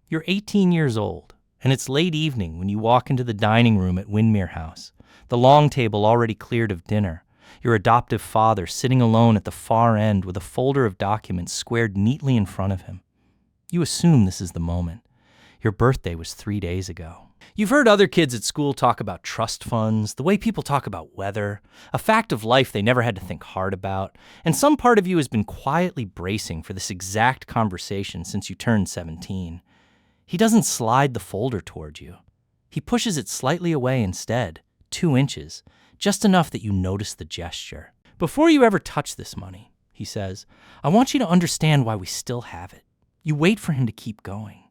You're 18 years old, and it's late evening when you walk into the dining room at Windermere House, the long table already cleared of dinner, your adoptive father sitting alone at the far end with a folder of documents squared neatly in front of him. You assume this is the moment. Your birthday was 3 days ago. You've heard other kids at school talk about trust funds, the way people talk about weather, a fact of life they never had to think hard about, and some part of you has been quietly bracing for this exact conversation since you turned 17. He doesn't slide the folder toward you. He pushes it slightly away instead, 2 inches, just enough that you notice the gesture. Before you ever touch this money, he says, I want you to understand why we still have it. You wait for him to keep going.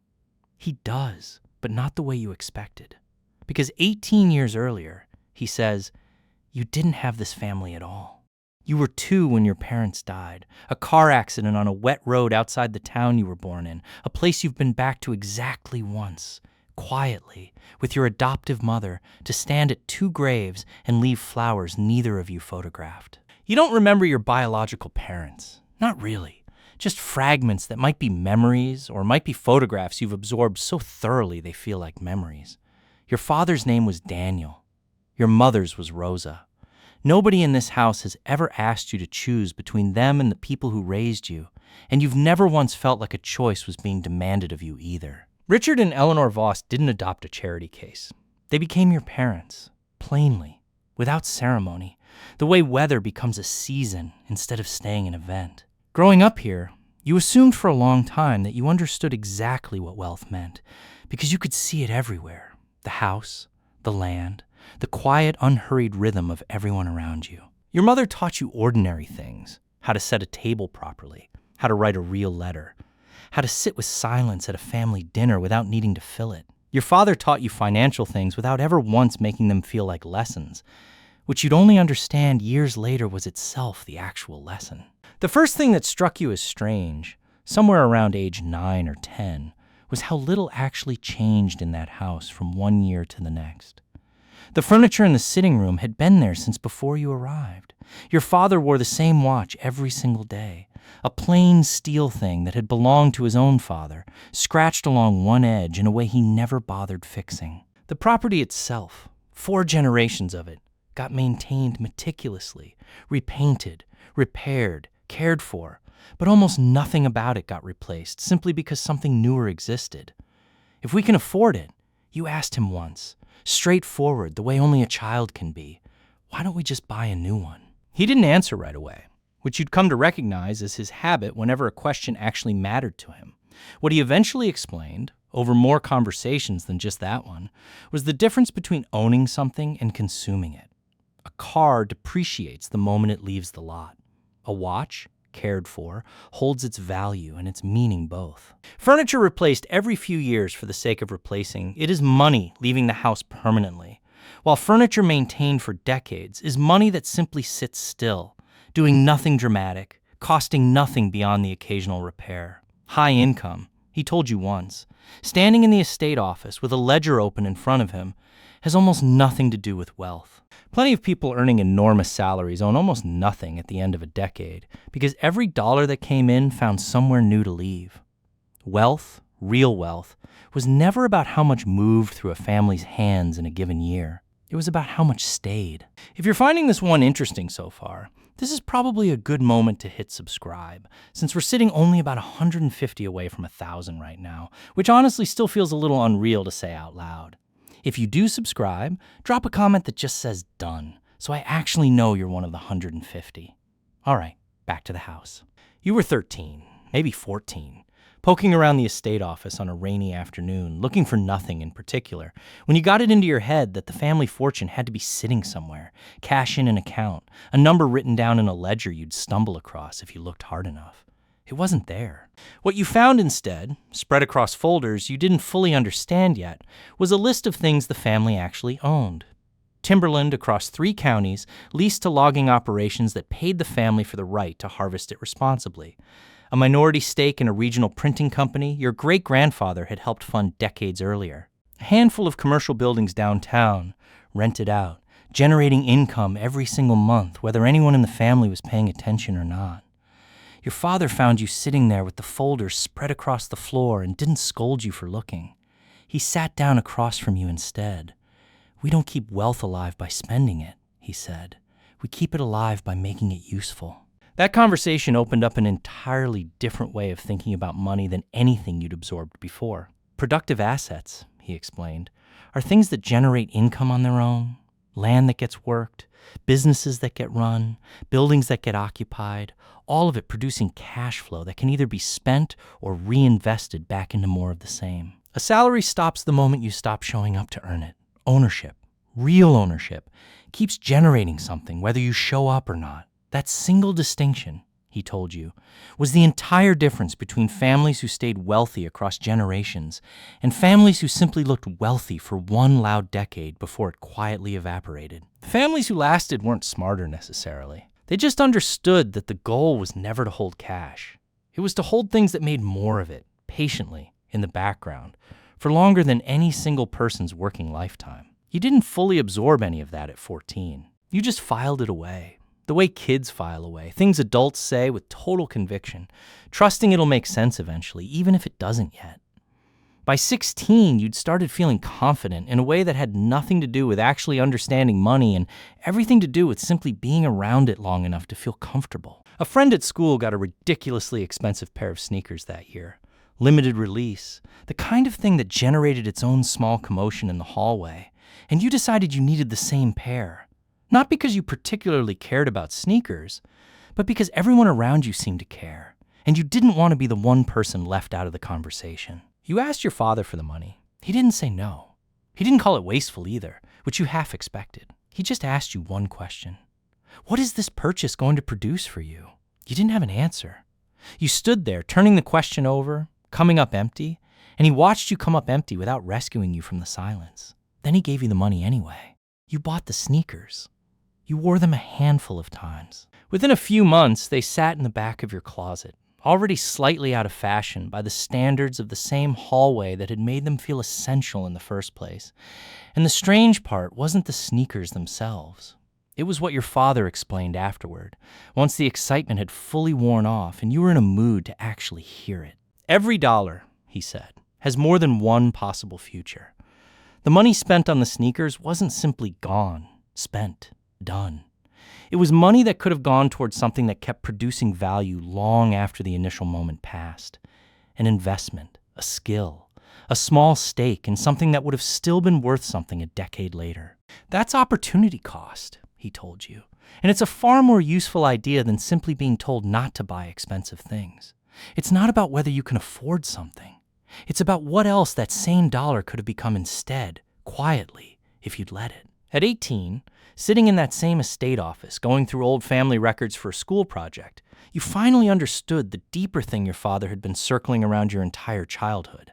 He does, but not the way you expected. Because 18 years earlier, he says, you didn't have this family at all. You were 2 when your parents died, a car accident on a wet road outside the town you were born in, a place you've been back to exactly once, quietly, with your adoptive mother, to stand at 2 graves and leave flowers neither of you photographed. You don't remember your biological parents. Not really. Just fragments that might be memories or might be photographs you've absorbed so thoroughly they feel like memories. Your father's name was Daniel. Your mother's was Rosa. Nobody in this house has ever asked you to choose between them and the people who raised you, and you've never once felt like a choice was being demanded of you either. Richard and Eleanor Voss didn't adopt a charity case. They became your parents, plainly, without ceremony, the way weather becomes a season instead of staying an event. Growing up here, you assumed for a long time that you understood exactly what wealth meant, because you could see it everywhere. The house, the land, the quiet, unhurried rhythm of everyone around you. Your mother taught you ordinary things, how to set a table properly, how to write a real letter, how to sit with silence at a family dinner without needing to fill it. Your father taught you financial things without ever once making them feel like lessons, which you'd only understand years later was itself the actual lesson. The first thing that struck you as strange, somewhere around age 9 or 10, was how little actually changed in that house from one year to the next. The furniture in the sitting room had been there since before you arrived. Your father wore the same watch every single day, a plain steel thing that had belonged to his own father, scratched along one edge in a way he never bothered fixing. The property itself, 4 generations of it, got maintained meticulously, repainted, repaired, cared for, but almost nothing about it got replaced simply because something newer existed. If we can afford it, you asked him once, straightforward, the way only a child can be, why don't we just buy a new one? He didn't answer right away, which you'd come to recognize as his habit whenever a question actually mattered to him. What he eventually explained, over more conversations than just that one, was the difference between owning something and consuming it. A car depreciates the moment it leaves the lot. A watch, cared for, holds its value and its meaning both. Furniture replaced every few years for the sake of replacing, it is money leaving the house permanently, while furniture maintained for decades is money that simply sits still, doing nothing dramatic, costing nothing beyond the occasional repair. High income, he told you once, standing in the estate office with a ledger open in front of him, has almost nothing to do with wealth. Plenty of people earning enormous salaries own almost nothing at the end of a decade because every dollar that came in found somewhere new to leave. Wealth, real wealth, was never about how much moved through a family's hands in a given year. It was about how much stayed. If you're finding this one interesting so far, this is probably a good moment to hit subscribe, since we're sitting only about 150 away from 1,000 right now, which honestly still feels a little unreal to say out loud. If you do subscribe, drop a comment that just says done, so I actually know you're one of the 150. All right, back to the house. You were 13, maybe 14, poking around the estate office on a rainy afternoon, looking for nothing in particular, when you got it into your head that the family fortune had to be sitting somewhere, cash in an account, a number written down in a ledger you'd stumble across if you looked hard enough. It wasn't there. What you found instead, spread across folders you didn't fully understand yet, was a list of things the family actually owned. Timberland across 3 counties leased to logging operations that paid the family for the right to harvest it responsibly. A minority stake in a regional printing company your great-grandfather had helped fund decades earlier. A handful of commercial buildings downtown, rented out, generating income every single month, whether anyone in the family was paying attention or not. Your father found you sitting there with the folders spread across the floor and didn't scold you for looking. He sat down across from you instead. "We don't keep wealth alive by spending it," he said. "We keep it alive by making it useful." That conversation opened up an entirely different way of thinking about money than anything you'd absorbed before. Productive assets, he explained, are things that generate income on their own, land that gets worked, businesses that get run, buildings that get occupied, all of it producing cash flow that can either be spent or reinvested back into more of the same. A salary stops the moment you stop showing up to earn it. Ownership, real ownership, keeps generating something whether you show up or not. That single distinction, he told you, was the entire difference between families who stayed wealthy across generations and families who simply looked wealthy for one loud decade before it quietly evaporated. The families who lasted weren't smarter necessarily. They just understood that the goal was never to hold cash. It was to hold things that made more of it, patiently, in the background, for longer than any single person's working lifetime. You didn't fully absorb any of that at 14. You just filed it away. The way kids file away, things adults say with total conviction, trusting it'll make sense eventually, even if it doesn't yet. By 16, you'd started feeling confident in a way that had nothing to do with actually understanding money and everything to do with simply being around it long enough to feel comfortable. A friend at school got a ridiculously expensive pair of sneakers that year. Limited release, the kind of thing that generated its own small commotion in the hallway, and you decided you needed the same pair. Not because you particularly cared about sneakers, but because everyone around you seemed to care, and you didn't want to be the one person left out of the conversation. You asked your father for the money. He didn't say no. He didn't call it wasteful either, which you half expected. He just asked you one question. What is this purchase going to produce for you? You didn't have an answer. You stood there, turning the question over, coming up empty, and he watched you come up empty without rescuing you from the silence. Then he gave you the money anyway. You bought the sneakers. You wore them a handful of times. Within a few months, they sat in the back of your closet, already slightly out of fashion by the standards of the same hallway that had made them feel essential in the first place. And the strange part wasn't the sneakers themselves. It was what your father explained afterward, once the excitement had fully worn off and you were in a mood to actually hear it. Every dollar, he said, has more than one possible future. The money spent on the sneakers wasn't simply gone, spent, done. It was money that could have gone towards something that kept producing value long after the initial moment passed. An investment, a skill, a small stake in something that would have still been worth something a decade later. That's opportunity cost, he told you. And it's a far more useful idea than simply being told not to buy expensive things. It's not about whether you can afford something. It's about what else that same dollar could have become instead, quietly, if you'd let it. At 18, sitting in that same estate office, going through old family records for a school project, you finally understood the deeper thing your father had been circling around your entire childhood.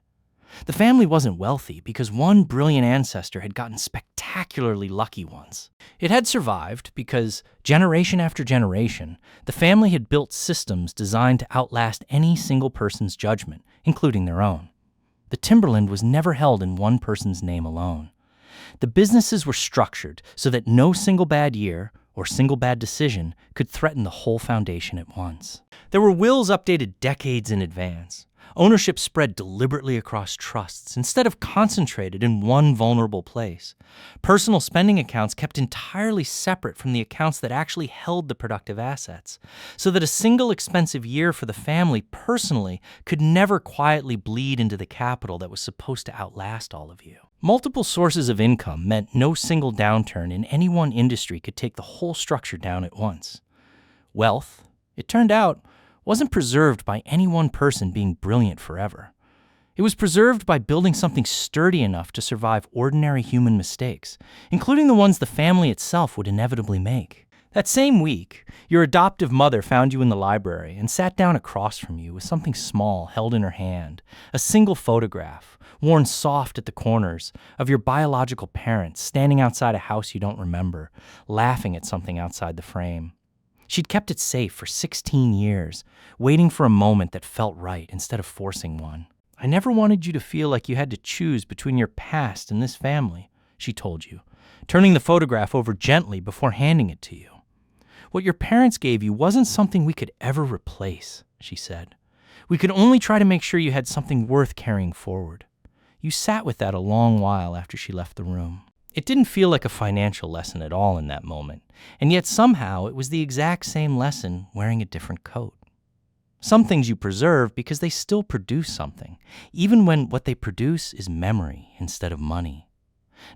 The family wasn't wealthy because one brilliant ancestor had gotten spectacularly lucky once. It had survived because, generation after generation, the family had built systems designed to outlast any single person's judgment, including their own. The timberland was never held in one person's name alone. The businesses were structured so that no single bad year or single bad decision could threaten the whole foundation at once. There were wills updated decades in advance. Ownership spread deliberately across trusts instead of concentrated in one vulnerable place. Personal spending accounts kept entirely separate from the accounts that actually held the productive assets, so that a single expensive year for the family personally could never quietly bleed into the capital that was supposed to outlast all of you. Multiple sources of income meant no single downturn in any one industry could take the whole structure down at once. Wealth, it turned out, wasn't preserved by any one person being brilliant forever. It was preserved by building something sturdy enough to survive ordinary human mistakes, including the ones the family itself would inevitably make. That same week, your adoptive mother found you in the library and sat down across from you with something small held in her hand, a single photograph, worn soft at the corners, of your biological parents standing outside a house you don't remember, laughing at something outside the frame. She'd kept it safe for 16 years, waiting for a moment that felt right instead of forcing one. I never wanted you to feel like you had to choose between your past and this family, she told you, turning the photograph over gently before handing it to you. What your parents gave you wasn't something we could ever replace, she said. We could only try to make sure you had something worth carrying forward. You sat with that a long while after she left the room. It didn't feel like a financial lesson at all in that moment, and yet somehow it was the exact same lesson wearing a different coat. Some things you preserve because they still produce something, even when what they produce is memory instead of money.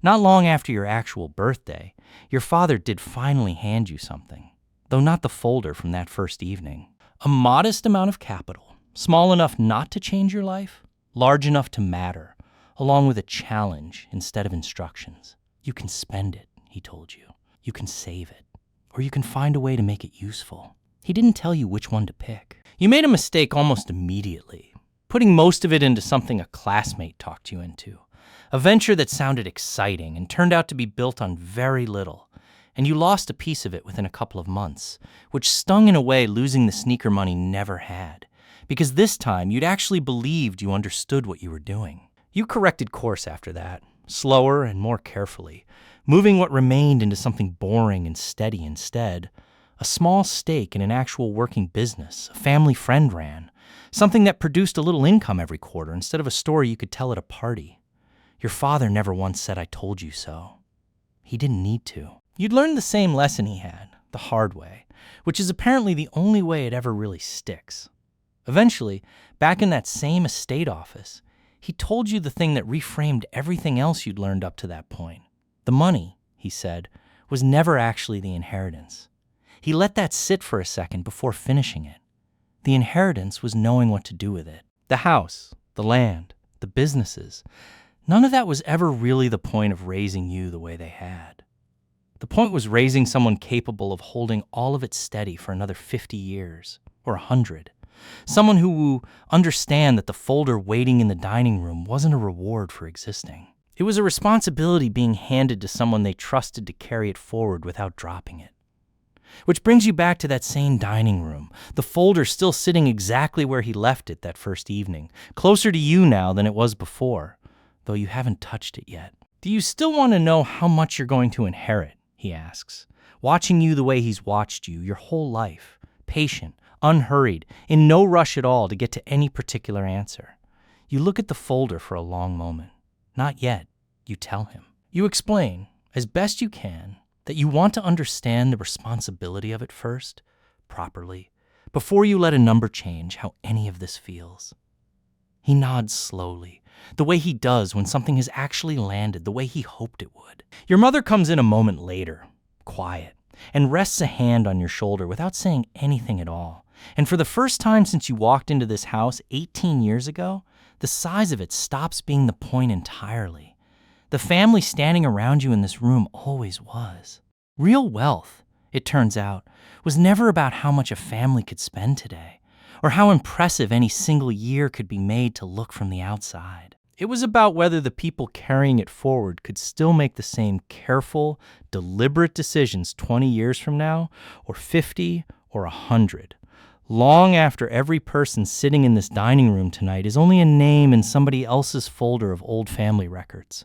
Not long after your actual birthday, your father did finally hand you something, though not the folder from that first evening. A modest amount of capital, small enough not to change your life, large enough to matter, along with a challenge instead of instructions. You can spend it, he told you. You can save it. Or you can find a way to make it useful. He didn't tell you which one to pick. You made a mistake almost immediately, putting most of it into something a classmate talked you into. A venture that sounded exciting and turned out to be built on very little. And you lost a piece of it within a couple of months, which stung in a way losing the sneaker money never had. Because this time, you'd actually believed you understood what you were doing. You corrected course after that, slower and more carefully, moving what remained into something boring and steady instead. A small stake in an actual working business a family friend ran, something that produced a little income every quarter instead of a story you could tell at a party. Your father never once said, "I told you so." He didn't need to. You'd learned the same lesson he had, the hard way, which is apparently the only way it ever really sticks. Eventually, back in that same estate office, he told you the thing that reframed everything else you'd learned up to that point. The money, he said, was never actually the inheritance. He let that sit for a second before finishing it. The inheritance was knowing what to do with it. The house, the land, the businesses, none of that was ever really the point of raising you the way they had. The point was raising someone capable of holding all of it steady for another 50 years, or 100. Someone who will understand that the folder waiting in the dining room wasn't a reward for existing. It was a responsibility being handed to someone they trusted to carry it forward without dropping it. Which brings you back to that same dining room, the folder still sitting exactly where he left it that first evening, closer to you now than it was before, though you haven't touched it yet. Do you still want to know how much you're going to inherit, he asks, watching you the way he's watched you your whole life, patient, unhurried, in no rush at all to get to any particular answer. You look at the folder for a long moment. Not yet, you tell him. You explain, as best you can, that you want to understand the responsibility of it first, properly, before you let a number change how any of this feels. He nods slowly, the way he does when something has actually landed the way he hoped it would. Your mother comes in a moment later, quiet, and rests a hand on your shoulder without saying anything at all. And for the first time since you walked into this house 18 years ago, the size of it stops being the point entirely. The family standing around you in this room always was. Real wealth, it turns out, was never about how much a family could spend today, or how impressive any single year could be made to look from the outside. It was about whether the people carrying it forward could still make the same careful, deliberate decisions 20 years from now, or 50, or 100. Long after every person sitting in this dining room tonight is only a name in somebody else's folder of old family records.